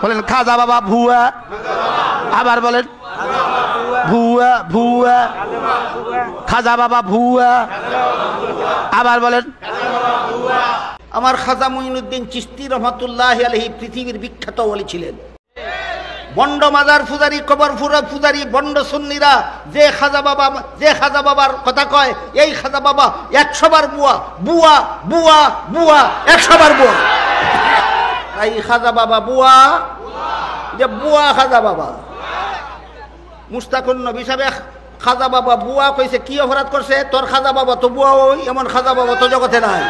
বলেন খাজা বাবা ভুয়া। আবার বলেন ভুয়া ভুয়া, খাজা বাবা ভুয়া। আবার বলেন। আমার খাজা মুঈনুদ্দিন চিশতি রহমাতুল্লাহি আলাইহি পৃথিবীর বিখ্যাত ওলি ছিলেন। বন্ড মাজার পূজারি, কবর পূজারি, বন্ড সুন্নিরা যে খাজা বাবার কথা কয়, এই খাজা বাবা 100 বার বুয়া বুয়া বুয়া বুয়া, 100 বার বুয়া। এই খাজা বাবা বুয়া, যে বুয়া খাজা বাবা। মুস্তাকুন নবী সাহেব খাজা বাবা বুয়া কইছে, কি অপরাধ করছে? তোর খাজা বাবা তো বুয়া, ওই এমন খাজা বাবা তো জগতে নাই।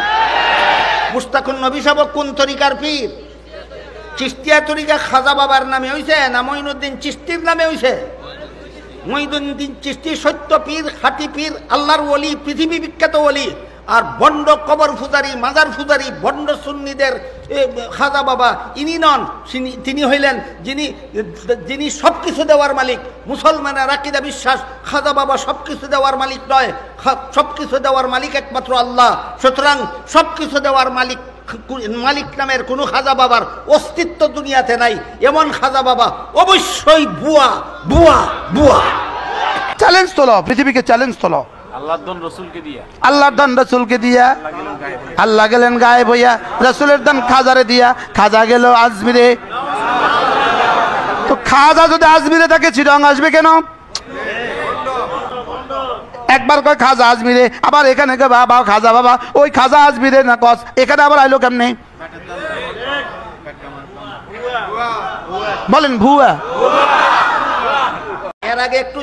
মুস্তাকুন নবী সাহেব কোন তরিকার পীর? চিশতিয়া তরিকা খাজা বাবার নামে হইছে না মুঈনুদ্দিন চিশতির নামে হইছে? মুঈনুদ্দিন চিশতি সত্য পীর, খাঁটি পীর, আল্লাহর ওলি, পৃথিবী বিখ্যাত ওলি। আর বন্ড কবর পূজারি, মাজার পূজারি, বন্ড সুন্নিদের খাজা বাবা ইনি নন। তিনি হইলেন যিনি সবকিছু দেওয়ার মালিক। মুসলমানের আকীদা বিশ্বাস খাজা বাবা সবকিছু দেওয়ার মালিক নয়, সবকিছু দেওয়ার মালিক একমাত্র আল্লাহ। সুতরাং সবকিছু দেওয়ার মালিক নামের কোনো খাজা বাবার অস্তিত্ব দুনিয়াতে নাই। এমন খাজা বাবা অবশ্যই বুয়া বুয়া বুয়া। চ্যালেঞ্জ তোলো, পৃথিবীকে চ্যালেঞ্জ তোলো। আল্লাহর দান রাসূলকে দিয়া, আল্লাহর দান রাসূলকে দিয়া, আল্লাহ গেলেন গায়েব হইয়া, রাসূলের দান খাজারে দিয়া, খাজা গেল আজমিরে। তো খাজা যদি আজমিরে থাকে চিরং আসবে কেন? একবার কয় খাজা আজমিরে, আবার এখানে বাবা খাজা বাবা, ওই খাজা আজমিরে না কস, এখানে আবার আইলো কেমনে? বলেন ভুয়া। এর আগে একটু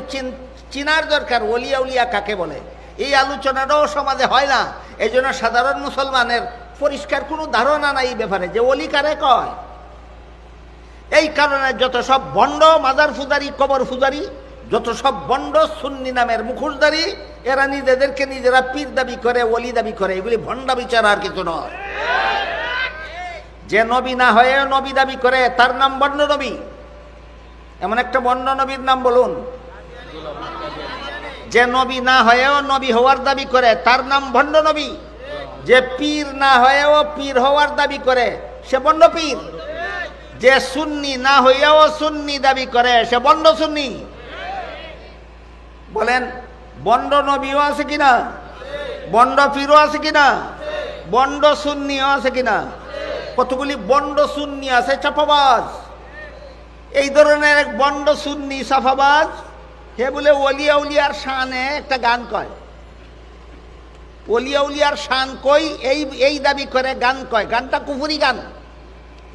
চিনার দরকার ওলিয়া উলিয়া কাকে বলে। এই আলোচনাটাও সমাজে হয় না, এই জন্য সাধারণ মুসলমানের পরিষ্কার কোনো ধারণা নাই এই ব্যাপারে যে ওলি কারে কয়। এই কারণে যত সব বন্ড মাজার পূজারি, কবর পূজারি, যত সব বন্ড সুন্নি নামের মুখোশধারী, এরা নিজেদেরকে নিজেরা পীর দাবি করে, ওলি দাবি করে। এগুলি ভণ্ডা বিচার, আর কিছু নয়। যে নবী না হয়ে নবী দাবি করে তার নাম বন্ড নবী। এমন একটা বন্ড নবীর নাম বলুন। যে নবী না হয়েও নবী হওয়ার দাবি করে তার নাম ভণ্ড নবী। যে পীর না হয়েও পীর হওয়ার দাবি করে সে বন্ড পীর। যে সুন্নি না হইয়াও সুন্নি দাবি করে সে বন্ড সুন্নি। বলেন বন্ড নবীও আছে কিনা? বন্ড পীরও আছে কিনা? বন্ড সুন্নিও আছে কিনা? কতগুলি বন্ড সুন্নি আছে চাপাবাজ। এই ধরনের এক বন্ড সুন্নি সাফাবাজ, হে বলে ওলিয়া উলিয়ার শানে একটা গান কয়। ওলিয়া উলিয়ার শান কই এই দাবি করে গান কয়। গানটা কুফরি গান।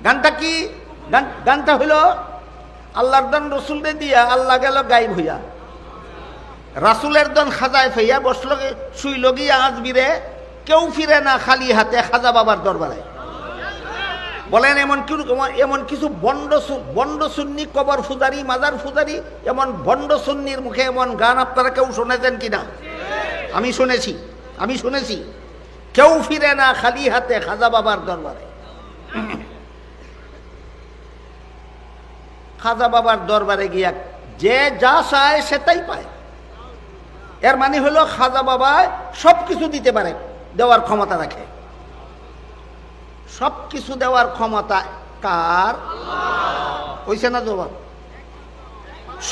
গানটা কি? গানটা হইল আল্লাহর দন রসুলকে দিয়া, আল্লাহ গেল গায়েব হইয়া, রাসুলের দন খাজায় ফেইয়া বসল, শুইল গিয়া আজমিরে, কেউ ফিরে না খালি হাতে খাজা বাবার দরবারে। বলেন এমন কিছু বন্ড সুন্নি, কবর পূজারি, মাজার পূজারি, এমন বন্ড সুন্নির মুখে এমন গান আপনারা কেউ শুনেছেন কিনা? আমি শুনেছি। কেউ ফিরে না খালি হাতে খাজা বাবার দরবারে। খাজা বাবার দরবারে গিয়া যে যা চায় সেটাই পায়। এর মানে হলো খাজা বাবা সবকিছু দিতে পারে, দেওয়ার ক্ষমতা রাখে। সবকিছু দেওয়ার ক্ষমতা কার? হইছে না জবাব?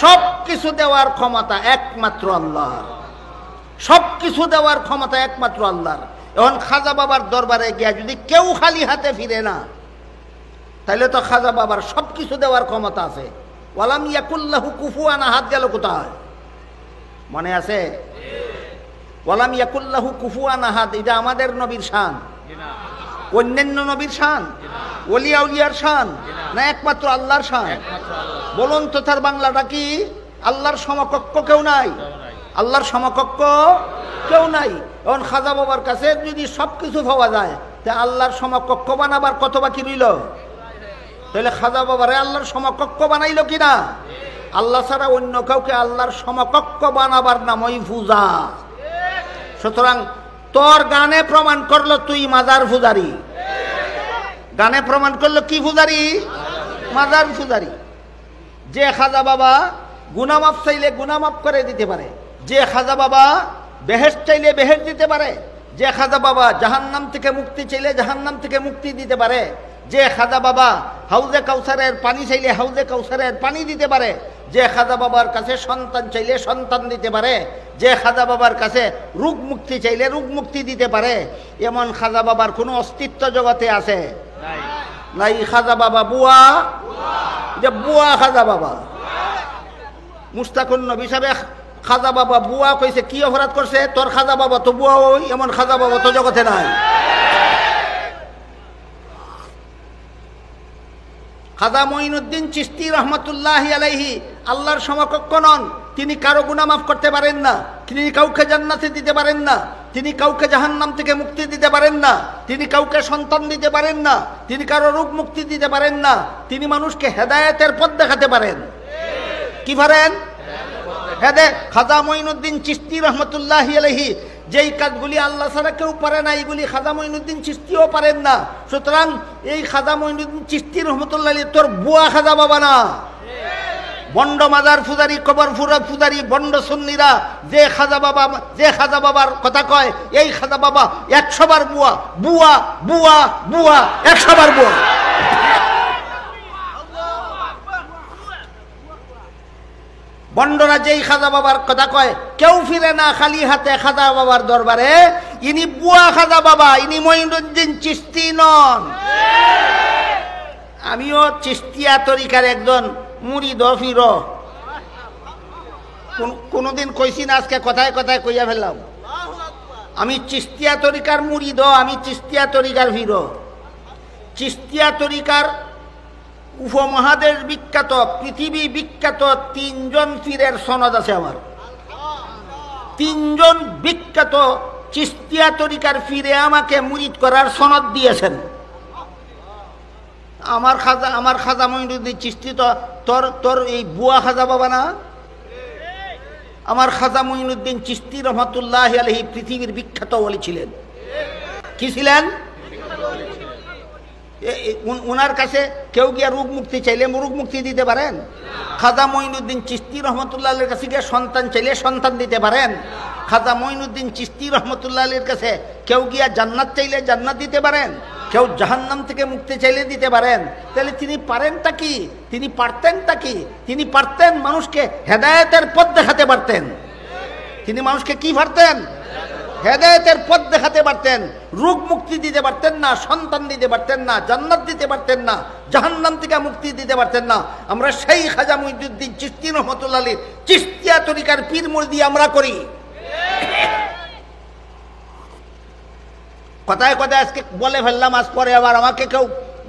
সবকিছু দেওয়ার ক্ষমতা একমাত্র আল্লাহর। সবকিছু দেওয়ার ক্ষমতা একমাত্র আল্লাহর। এখন খাজা বাবার দরবারে গিয়া যদি কেউ খালি হাতে ফিরে না, তাহলে তো খাজা বাবার সবকিছু দেওয়ার ক্ষমতা আছে। ওয়ালাম ইয়াকুল্লাহু কুফুয়ান আহাদ গেল কোথায়? মনে আছে? ওয়ালাম ইয়াকুল্লাহু কুফুয়ান আহাদ, এটা আমাদের নবীর শান, অন্যান্য নবীর শান, ওলিয়া উলিয়ার শান, না একমাত্র আল্লাহর শান? বলুন তো তার বাংলাটা কি? আল্লাহর সমকক্ষ কেউ নাই। আল্লাহর সমকক্ষ কেউ নাই। এখন খাজা বাবার কাছে যদি সবকিছু পাওয়া যায়, তা আল্লাহর সমকক্ষ বানাবার কত বাকি রইল? তাহলে খাজা বাবারে আল্লাহর সমকক্ষ বানাইল কিনা? আল্লাহ ছাড়া অন্য কাউকে আল্লাহর সমকক্ষ বানাবার নামই পূজা। সুতরাং তোর গানে প্রমাণ করলো তুই মাজার পূজারি। গানে প্রমাণ করলো কি পূজারি? মাজার পূজারি। যে খাজা বাবা গুনামাফ চাইলে গুনামাফ করে দিতে পারে, যে খাজা বাবা বেহেশত চাইলে বেহেশত দিতে পারে, যে খাজা বাবা জাহান্নাম থেকে মুক্তি চাইলে জাহান্নাম থেকে মুক্তি দিতে পারে, যে খাজা বাবা হাউজে কাউসারের পানি চাইলে হাউজে কাউসারের পানি দিতে পারে, যে খাজা বাবার কাছে সন্তান চাইলে সন্তান দিতে পারে, যে খাজা বাবার কাছে রোগ মুক্তি চাইলে রোগ মুক্তি দিতে পারে, এমন খাজা বাবার কোনো অস্তিত্ব জগতে আছে নাই? খাজা বাবা বুয়া, যে বুয়া খাজা বাবা। মুস্তাকুন নবী সাহেব খাজা বাবা বুয়া কইছে, কি অপরাধ করছে? তোর খাজা বাবা তো বুয়া, ওই এমন খাজা বাবা তো জগতে নাই। খাজা মঈনুদ্দিন চিশতি রহমতুল্লাহি আলাইহি আল্লাহর সমকক্ষ নন। তিনি কারো গুনাহ মাফ করতে পারেন না, তিনি কাউকে জান্নাতে দিতে পারেন না, তিনি কাউকে জাহান্নাম থেকে মুক্তি দিতে পারেন না, তিনি কাউকে সন্তান দিতে পারেন না, তিনি কারো রোগ মুক্তি দিতে পারেন না। তিনি মানুষকে হেদায়েতের পথ দেখাতে পারেন। কি পারেন? খাজা মঈনুদ্দিন চিশতি রহমতুল্লাহি আলাইহি যেই কাজগুলি আল্লাহ ছাড়া কেউ পারে না, এইগুলি খাজা মঈনুদ্দিন চিশতিও পারেন না। সুতরাং এই খাজা মঈনুদ্দিন চিশতি রহমতুল্লাহ আলাইহি তোর বুয়া খাজা বাবা না। বন্ড মাজার পূজারি, কবর পূজারি, বন্ড সুন্নিরা যে খাজা বাবার কথা কয়, এই খাজা বাবা 100 বার বুয়া, বুয়া বুয়া বুয়া, 100 বার বুয়া। বন্ডরা যেই খাজা বাবার কথা কয়, কেউ ফিরে না খালি হাতে খাজা বাবার দরবারে, ইনি বুয়া খাজা বাবা, ইনি মঈনুদ্দিন চিশতি নন। আমিও চিশতিয়া তরিকার একজন মুরিদ ফির। কোনদিন কইছি না, আজকে কথায় কথায় কইয়া ফেললাম। আমি চিশতিয়া তরিকার মুরিদ, আমি চিশতিয়া তরিকার ফির। চিশতিয়া তরিকার উপমহাদেশ বিখ্যাত, পৃথিবী বিখ্যাত 3 জন পীরের সনদ আছে আমার। 3 জন বিখ্যাত চিশতিয়া তরিকার পীরে আমাকে মুরিদ করার সনদ দিয়েছেন। আমার খাজা মঈনুদ্দিন চিশতি তো তোর এই বুয়া খাজা বাবা না? আমার খাজা মঈনুদ্দিন চিশতি রহমতুল্লাহি আলাইহি পৃথিবীর বিখ্যাত ওলি ছিলেন। কি ছিলেন? উনার কাছে কেউ গিয়া রোগ মুক্তি চাইলে রোগ মুক্তি দিতে পারেন? খাজা মঈনুদ্দিন চিশতি রহমতুল্লাহ আলাইহির কাছে গিয়ে সন্তান চাইলে সন্তান দিতে পারেন? খাজা মঈনুদ্দিন চিশতি রহমতুল্লাহ আলাইহির কাছে কেউ গিয়া জান্নাত চাইলে জান্নাত দিতে পারেন? কেউ জাহান্নাম থেকে মুক্তি চাইলে দিতে পারেন? তাহলে তিনি পারেনটা কি? তিনি পারতেনটা কি? তিনি পারতেন মানুষকে হেদায়েতের পথ দেখাতে পারতেন। তিনি মানুষকে কি পারতেন? হেদায়েতের পথ দেখাতে পারতেন। রোগ মুক্তি দিতে পারতেন না, সন্তান দিতে পারতেন না, জান্নাত দিতে পারতেন না, জাহান্নাম থেকে মুক্তি দিতে পারতেন না। আমরা সেই খাজা মঈনুদ্দিন চিশতি রহমতুল্লাহ আলাইহি চিশতিয়া তরিকার পীর মুরিদি আমরা করি। কথায় কথায় আজকে বলে ফেললাম, আজ পরে আবার আমাকে কেউ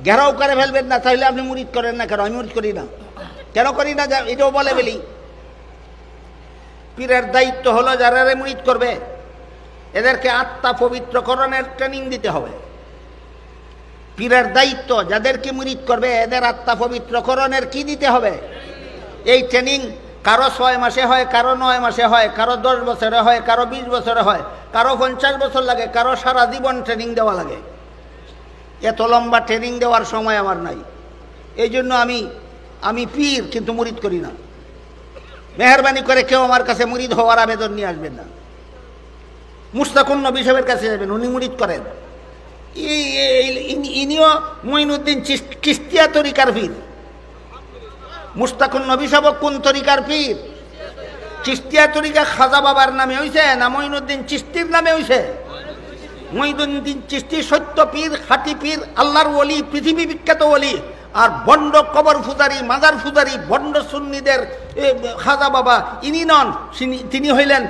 ঘেরাও করে ফেলবেন না, তাহলে আপনি মুরিদ করেন না কেন? আমি মুরিদ করি না কেন? করি না এটাও বলে ফেলি। পীরের দায়িত্ব হলো যারা মুরিদ করবে এদেরকে আত্মা পবিত্রকরণের ট্রেনিং দিতে হবে। পীরের দায়িত্ব যাদেরকে মুরিদ করবে এদের আত্মা পবিত্রকরণের কি দিতে হবে? এই ট্রেনিং কারো 6 মাসে হয়, কারো 9 মাসে হয়, কারো 10 বছরে হয়, কারো 20 বছরে হয়, কারো 50 বছর লাগে, কারো সারা জীবন ট্রেনিং দেওয়া লাগে। এত লম্বা ট্রেনিং দেওয়ার সময় আমার নাই। এই জন্য আমি পীর কিন্তু মুরিদ করি না। মেহরবানি করে কেউ আমার কাছে মুরিদ হওয়ার আবেদন নিয়ে আসবেন না। মুস্তাকুন নবী সাহেবের কাছে যাবেন, উনি মুরিদ করেন। ইনিও মঈনুদ্দিন চিশতিয়া তরিকার পীর। মুস্তাকুন নবী সাহেব কোন তরিকার পীর? চিশতিয়া তরিকা খাজা বাবার নামে হইছে না মঈনুদ্দিন চিশতির নামে হইছে? মঈনুদ্দিন চিশতি সত্য পীর, খাঁটি পীর, আল্লাহর ওলি, পৃথিবী বিখ্যাত ওলি। আর বন্ড কবর ফুজারি, মাজার ফুজারি, বন্ড সুন্নিদের খাজা বাবা ইনি নন। তিনি হইলেন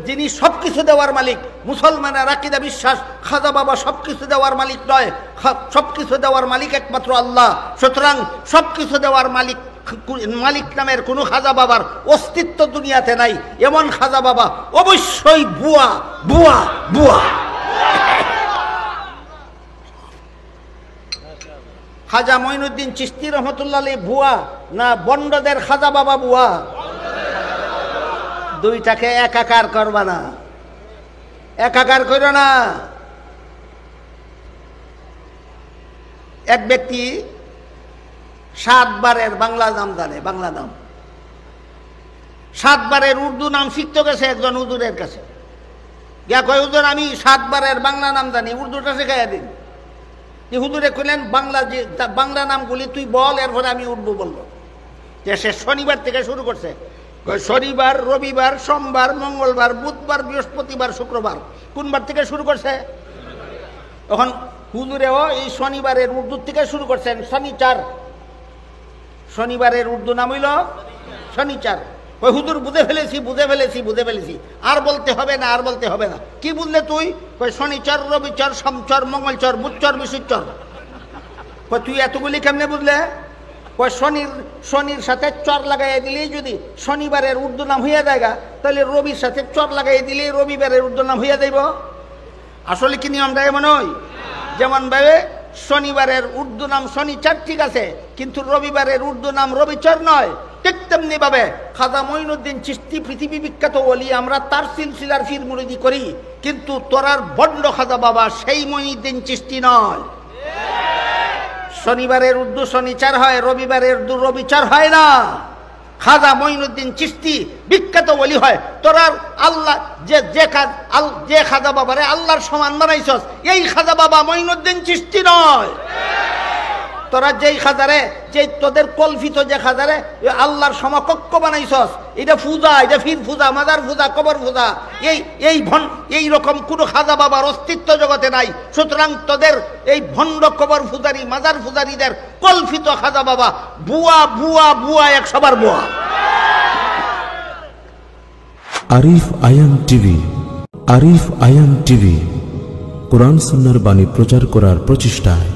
যিনি সবকিছু দেওয়ার মালিক। মুসলমানের আকীদা বিশ্বাস খাজা বাবা সবকিছু দেওয়ার মালিক নয়, সবকিছু দেওয়ার মালিক একমাত্র আল্লাহ। সুতরাং সবকিছু দেওয়ার মালিক নামের কোনো খাজা বাবার অস্তিত্ব দুনিয়াতে নাই। এমন খাজা বাবা অবশ্যই বুয়া বুয়া বুয়া। খাজা মঈনুদ্দিন চিশতি রহমতুল্লাহ আলাইহি বুয়া না বন্ডদের খাজা বাবা বুয়া? দুইটাকে একাকার করবা না, একাকার করো না। এক ব্যক্তি 7 বারের বাংলা নাম জানে, বাংলা নাম 7 বারের উর্দু নাম শিখতে গেছে একজন হুজুরের কাছে। গিয়া কয়, হুজুর আমি 7 বারের বাংলা নাম জানি, উর্দুটা শেখাইয়া দিন। যে হুজুরে কইলেন বাংলা যে বাংলা নামগুলি তুই বল, এরপরে আমি উঠবো বললো। যে সে শনিবার থেকে শুরু করছে, শনিবার, রবিবার, সোমবার, মঙ্গলবার, বুধবার, বৃহস্পতিবার, শুক্রবার। কোন বার থেকে শুরু করছে? তখন হুজুরেও এই শনিবারের উর্দু থেকে শুরু করছেন শনিচার। শনিবারের উর্দু নাম হইল শনিচার। ওই হুজুর বুঝে ফেলেছি, বুঝে ফেলেছি, বুঝে ফেলেছি, আর বলতে হবে না, আর বলতে হবে না। কি বুঝলে তুই? কই শনিচর, রবিচর, সোমচর, মঙ্গলচর, বুধচর, বিশুচর। কই তুই এতগুলি কেমনে বুঝলে? কই শনির সাথে চর লাগাইয়া দিলেই যদি শনিবারের উর্দু নাম হইয়া যায়গা, তাহলে রবির সাথে চর লাগাইয়া দিলেই রবিবারের উর্দু নাম হইয়া যাইব। আসলে কি নিয়মটা এমন হয়? যেমন ভাবে শনিবারের উর্দু নাম শনিচার, ঠিক আছে, কিন্তু রবিবারের উর্দু নাম রবিচর নয়। ঠিক তেমনি ভাবে খাজা মঈনুদ্দিন চিশতি পৃথিবী বিখ্যাত ওলি, আমরা তার সিলসিলার ফির মুরিদি করি, কিন্তু তোরার বন্ড খাজা বাবা সেই মঈনুদ্দিন চিশতি নয়। শনিবারের উর্দু শনিচার হয়, রবিবারের উর্দু রবিচার হয় না। খাজা মঈনুদ্দিন চিশতি বিখ্যাত ওলি হয়। তোরার আল্লাহ যে খাজা বাবারে আল্লাহর সমান বানাইছস, এই খাজা বাবা মঈনুদ্দিন চিশতি নয়। তোরা যেই খাজারে, যে তোদের কল্পিত যে খাজারে আল্লাহর সমকক্ষ বানাইছস, এটা পূজা, এটা ফির পূজা, মাজার পূজা, কবর পূজা, এই রকম কোনো খাজা বাবার অস্তিত্ব জগতে নাই। সুতরাং তোদের এই ভণ্ড কবর পূজারি, মাজার পূজারীদের কল্পিত খাজা বাবা বুয়া, বুয়া, বুয়া, 100 বার বুয়া। আরিফ আয়াম টিভি, আরিফ আয়াম টিভি, কোরআন সুন্নাহর বাণী প্রচার করার প্রচেষ্টায়